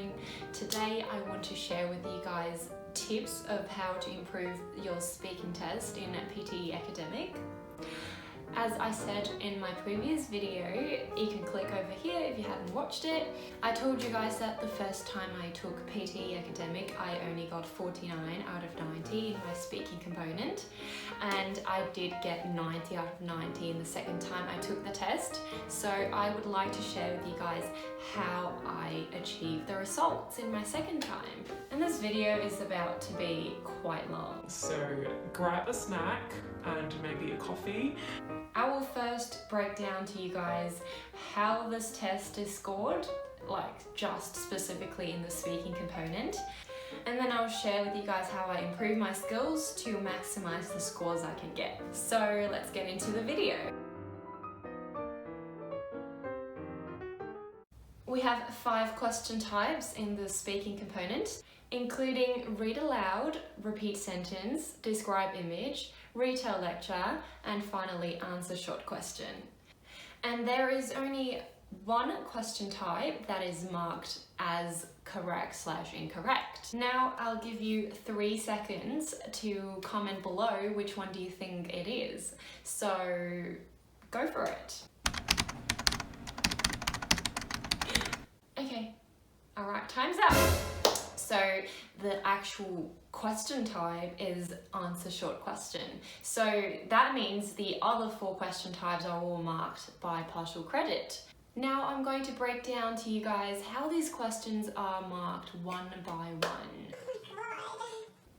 doing? Today I want to share with you guys tips of how to improve your speaking test in PTE Academic. As I said in my previous video, you can click over here if you haven't watched it. I told you guys that the first time I took PTE Academic, I only got 49 out of 90 in my speaking component, and I did get 90 out of 90 in the second time I took the test. So I would like to share with you guys how I achieved the results in my second time. And this video is about to be quite long. So grab a snack and maybe a coffee. I will first break down to you guys how this test is scored, like just specifically in the speaking component. And then I'll share with you guys how I improve my skills to maximize the scores I can get. So let's get into the video. We have 5 question types in the speaking component, including read aloud, repeat sentence, describe image, retell lecture, and finally answer short question. And there is only one question type that is marked as correct/incorrect. Now I'll give you 3 seconds to comment below which one do you think it is. So go for it. Okay, all right, time's up. So the actual question type is answer short question. So that means the other 4 question types are all marked by partial credit. Now I'm going to break down to you guys how these questions are marked one by one.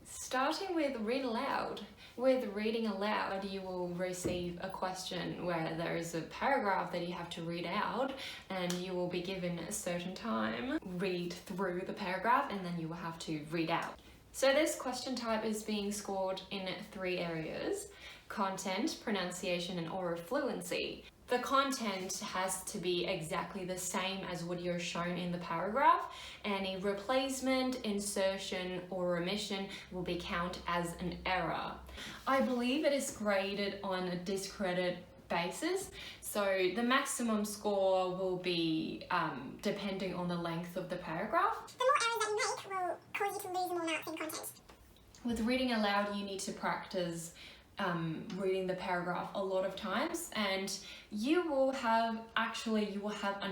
Starting with read aloud. With reading aloud, you will receive a question where there is a paragraph that you have to read out, and you will be given a certain time. Read through the paragraph and then you will have to read out. So this question type is being scored in 3 areas: content, pronunciation, and oral fluency. The content has to be exactly the same as what you're shown in the paragraph. Any replacement, insertion, or omission will be counted as an error. I believe it is graded on a discredit basis, so the maximum score will be depending on the length of the paragraph. The more errors that you make will cause you to lose more marks in content. With reading aloud, you need to practice reading the paragraph a lot of times, and you will have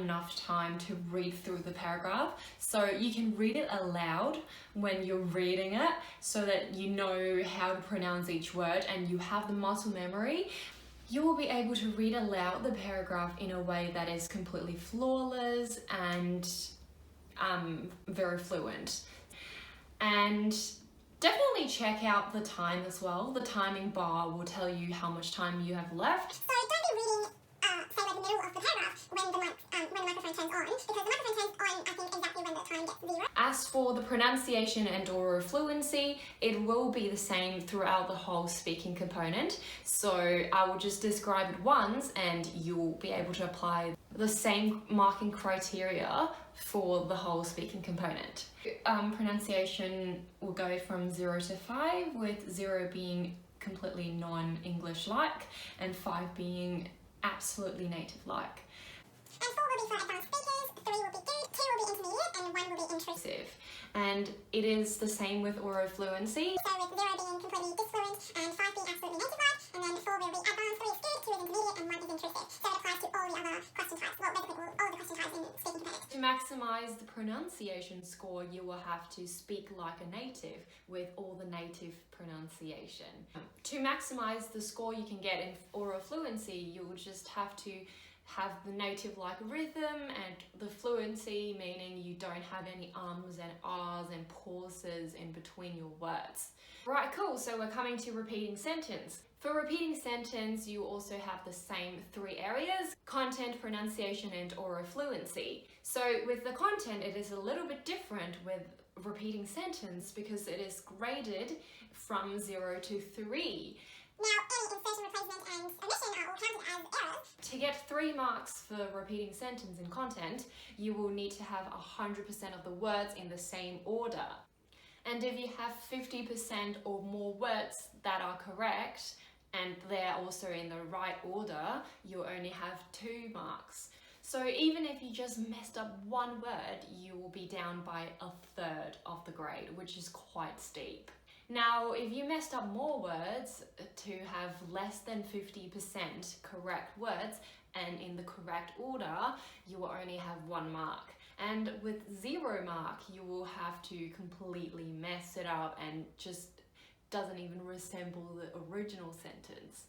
enough time to read through the paragraph, so you can read it aloud when you're reading it so that you know how to pronounce each word and you have the muscle memory. You will be able to read aloud the paragraph in a way that is completely flawless and very fluent. And definitely check out the time as well. The timing bar will tell you how much time you have left. So don't be reading, say like the middle of the paragraph when the microphone turns on, because the microphone turns on, I think, exactly when the time gets 0. As for the pronunciation and oral fluency, it will be the same throughout the whole speaking component. So I will just describe it once and you'll be able to apply the same marking criteria for the whole speaking component. Pronunciation will go from 0 to 5, with 0 being completely non-English like and 5 being absolutely native like. And 4 will be for advanced speakers, 3 will be good, 2 will be intermediate, and 1 will be intrusive. And it is the same with oral fluency. So with 0 being completely disfluent and 5 being absolutely native like, and then 4 will be advanced, 3 is good, 2 is intermediate, and 1 is intrusive. So it applies to all the other question types, well basically all the question types in speaking components. To maximize the pronunciation score, you will have to speak like a native with all the native pronunciation. To maximize the score you can get in oral fluency, you will just have to have the native like rhythm, and the fluency meaning you don't have any ums and ahs and pauses in between your words. Right, cool, so we're coming to repeating sentence. For repeating sentence, you also have the same 3 areas: content, pronunciation, and oral fluency. So with the content, it is a little bit different with repeating sentence because it is graded from 0 to 3. Now, any insertion, replacement, and omission are all counted as errors. To get 3 marks for repeating sentence in content, you will need to have 100% of the words in the same order. And if you have 50% or more words that are correct and they're also in the right order, you'll only have 2 marks. So even if you just messed up one word, you will be down by a third of the grade, which is quite steep. Now, if you messed up more words to have less than 50% correct words and in the correct order, you will only have 1 mark. And with 0 mark, you will have to completely mess it up and just doesn't even resemble the original sentence.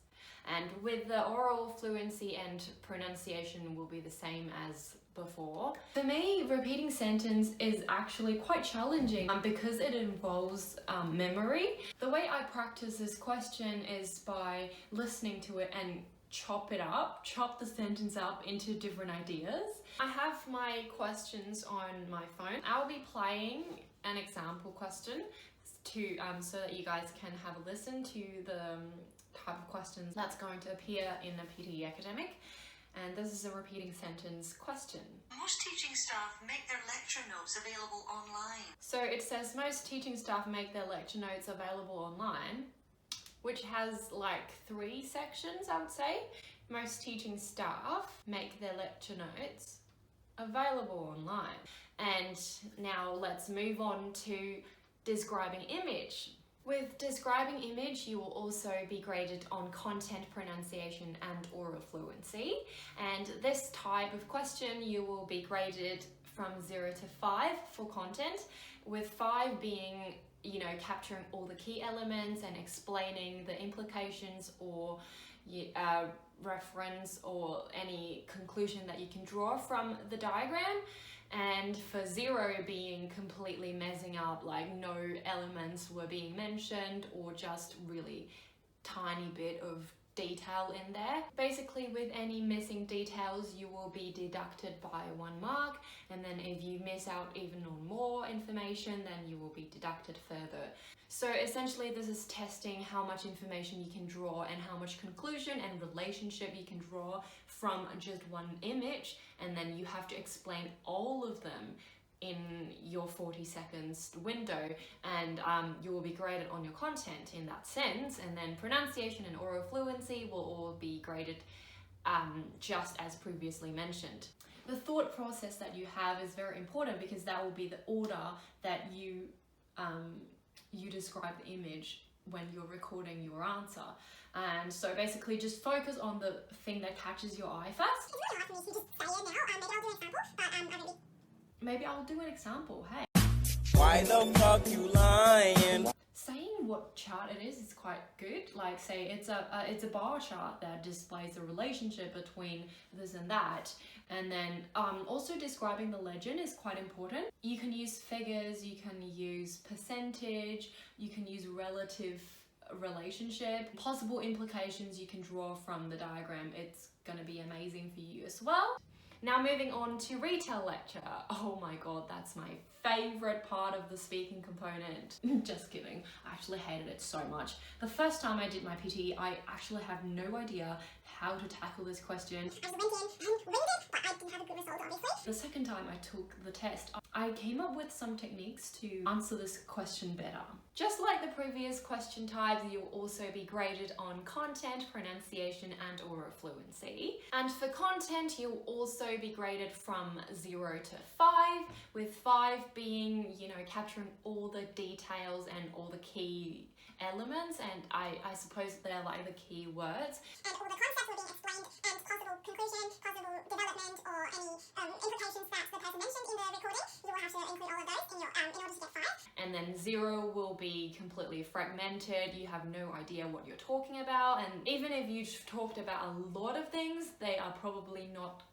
And with the oral fluency and pronunciation will be the same as before. For me, repeating sentence is actually quite challenging because it involves memory. The way I practice this question is by listening to it and chop the sentence up into different ideas. I have my questions on my phone. I'll be playing an example question to so that you guys can have a listen to the type of questions that's going to appear in the PTE Academic. And this is a repeating sentence question. Most teaching staff make their lecture notes available online. So it says most teaching staff make their lecture notes available online, which has like 3 sections, I would say. Most teaching staff make their lecture notes available online. And now let's move on to describing image. With describing image, you will also be graded on content, pronunciation and oral fluency. And this type of question, you will be graded from 0 to 5 for content, with 5 being, capturing all the key elements and explaining the implications or reference or any conclusion that you can draw from the diagram. And for 0 being completely messing up, like no elements were being mentioned or just really tiny bit of detail in there. Basically, with any missing details, you will be deducted by 1 mark, and then if you miss out even on more information, then you will be deducted further. So essentially, this is testing how much information you can draw and how much conclusion and relationship you can draw from just 1 image, and then you have to explain all of them in your 40 seconds window, and you will be graded on your content in that sense. And then pronunciation and oral fluency will all be graded just as previously mentioned. The thought process that you have is very important because that will be the order that you describe the image when you're recording your answer. And so basically just focus on the thing that catches your eye first. It's really hard for me to just say it now. Maybe I'll do an example, but Maybe I'll do an example, hey. Why the fuck you lying? Saying what chart it is quite good. Like say it's a bar chart that displays the relationship between this and that. And then also describing the legend is quite important. You can use figures, you can use percentage, you can use relative relationship, possible implications you can draw from the diagram. It's going to be amazing for you as well. Now moving on to retail lecture. Oh my god, that's my favorite part of the speaking component. Just kidding, I actually hated it so much. The first time I did my PTE, I actually have no idea how to tackle this question. I just went in and winged it, but I didn't have a good result, obviously. The second time I took the test, I came up with some techniques to answer this question better. Just like the previous question types, you will also be graded on content, pronunciation and oral fluency. And for content, you'll also be graded from 0 to 5, with 5 being, capturing all the details and all the key elements, and I suppose they're like the key words. And all the concepts were being explained, and possible conclusion, possible development, or any implications that the person mentioned in the recording. You will have to include all of those in order to get 5. And then 0 will be completely fragmented. You have no idea what you're talking about, and even if you've talked about a lot of things, they are probably not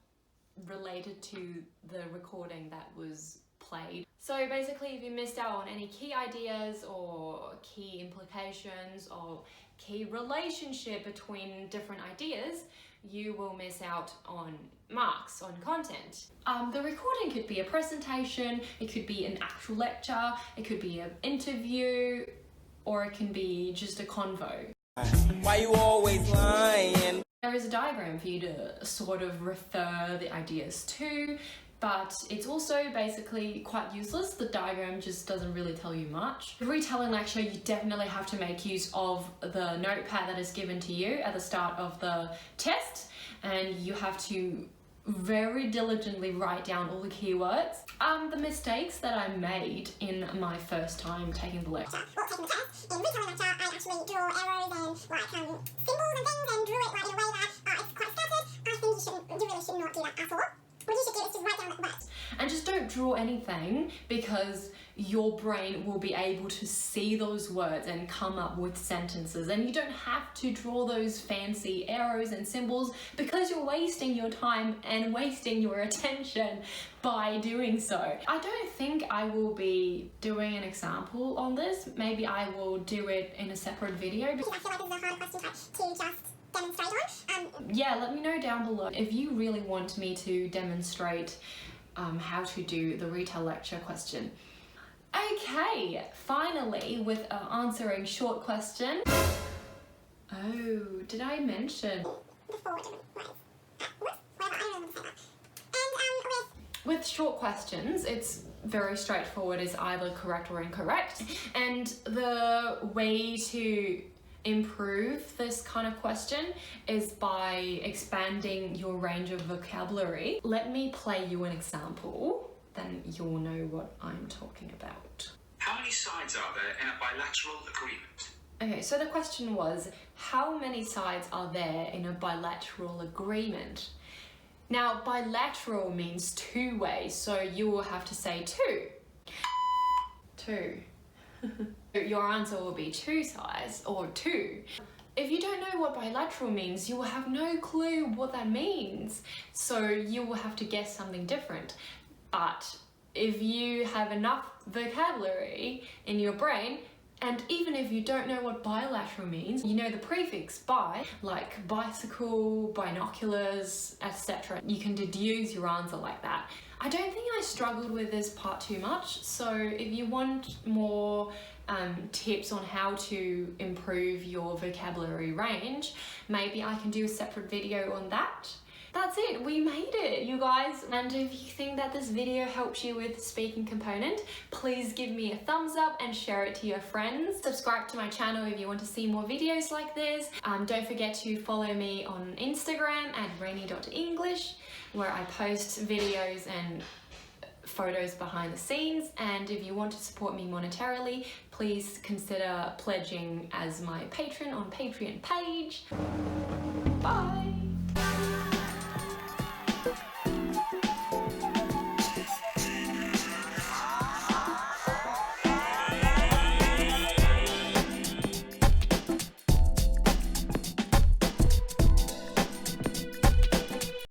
related to the recording that was played. So basically, if you missed out on any key ideas or key implications or key relationship between different ideas, you will miss out on marks on content. The recording could be a presentation, it could be an actual lecture, it could be an interview, or it can be just a convo. Why you always lying? There is a diagram for you to sort of refer the ideas to, but it's also basically quite useless. The diagram just doesn't really tell you much. For retelling lecture, you definitely have to make use of the notepad that is given to you at the start of the test, and you have to very diligently write down all the keywords. The mistakes that I made in my first time taking the lecture. Well, taking the test, in retail lecture, I actually draw arrows and like symbols and things and drew it like in a way that it's quite scattered. I think you really should not do that at all. What you should do is just write down the words. And just don't draw anything, because your brain will be able to see those words and come up with sentences, and you don't have to draw those fancy arrows and symbols because you're wasting your time and wasting your attention by doing so. I don't think I will be doing an example on this. Maybe I will do it in a separate video. Because I feel like this is a hard question to just demonstrate on. Yeah, let me know down below if you really want me to demonstrate how to do the retail lecture question. Okay, finally with answering short question. Oh, did I mention? The 4 different ways. Whatever, I don't know what to say that. And With short questions, it's very straightforward, is either correct or incorrect. And the way to improve this kind of question is by expanding your range of vocabulary. Let me play you an example, then you'll know what I'm talking about. How many sides are there in a bilateral agreement? Okay, so the question was, how many sides are there in a bilateral agreement? Now, bilateral means two ways, so you will have to say two. Two. Your answer will be 2 sides or 2. If you don't know what bilateral means, you will have no clue what that means. So you will have to guess something different. But if you have enough vocabulary in your brain, and even if you don't know what bilateral means, you know the prefix bi, like bicycle, binoculars, etc. You can deduce your answer like that. I don't think I struggled with this part too much, so if you want more tips on how to improve your vocabulary range, maybe I can do a separate video on that. That's it, we made it, you guys. And if you think that this video helped you with the speaking component, please give me a thumbs up and share it to your friends. Subscribe to my channel if you want to see more videos like this. Don't forget to follow me on Instagram at rainy.english, where I post videos and photos behind the scenes. And if you want to support me monetarily, please consider pledging as my patron on Patreon page. Bye!